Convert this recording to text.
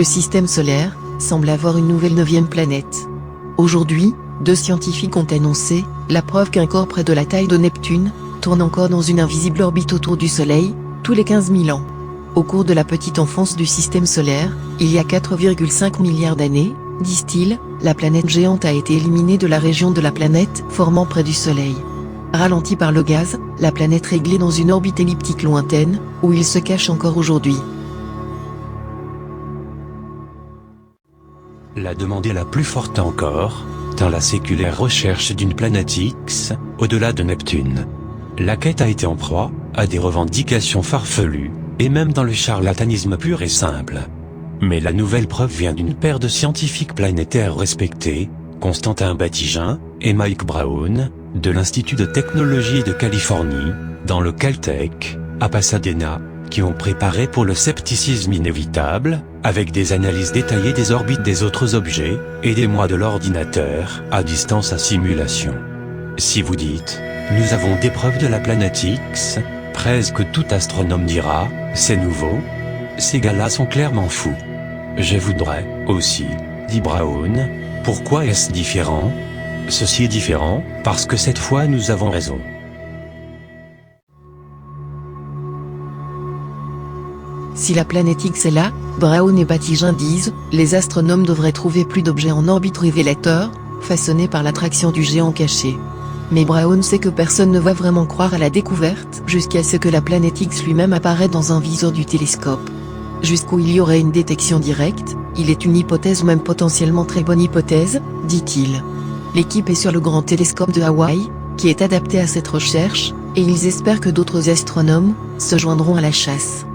le système solaire semble avoir une nouvelle 9e planète. Aujourd'hui, 2 scientifiques ont annoncé la preuve qu'un corps près de la taille de Neptune tourne encore dans une invisible orbite autour du Soleil, tous les 15 000 ans. Au cours de la petite enfance du système solaire, il y a 4,5 milliards d'années, disent-ils, la planète géante a été éliminée de la région de la planète formant près du Soleil. Ralentie par le gaz, la planète réglée dans une orbite elliptique lointaine, où il se cache encore aujourd'hui. La demande est la plus forte encore, dans la séculaire recherche d'une planète X, au-delà de Neptune. La quête a été en proie à des revendications farfelues, et même dans le charlatanisme pur et simple. Mais la nouvelle preuve vient d'une paire de scientifiques planétaires respectés, Constantin Batygin et Mike Brown, de l'Institut de technologie de Californie, dans le Caltech, à Pasadena, qui ont préparé pour le scepticisme inévitable, avec des analyses détaillées des orbites des autres objets, et des mois de l'ordinateur, à distance à simulation. Si vous dites, nous avons des preuves de la planète X, presque tout astronome dira, c'est nouveau. Ces gars-là sont clairement fous. Je voudrais, aussi, dit Brown, pourquoi est-ce différent? Ceci est différent, parce que cette fois nous avons raison. Si la planète X est là, Brown et Batygin disent, les astronomes devraient trouver plus d'objets en orbite révélateurs, façonnés par l'attraction du géant caché. Mais Brown sait que personne ne va vraiment croire à la découverte jusqu'à ce que la planète X lui-même apparaît dans un viseur du télescope. Jusqu'où il y aurait une détection directe, il est une hypothèse ou même potentiellement très bonne hypothèse, dit-il. L'équipe est sur le grand télescope de Hawaï, qui est adapté à cette recherche, et ils espèrent que d'autres astronomes se joindront à la chasse.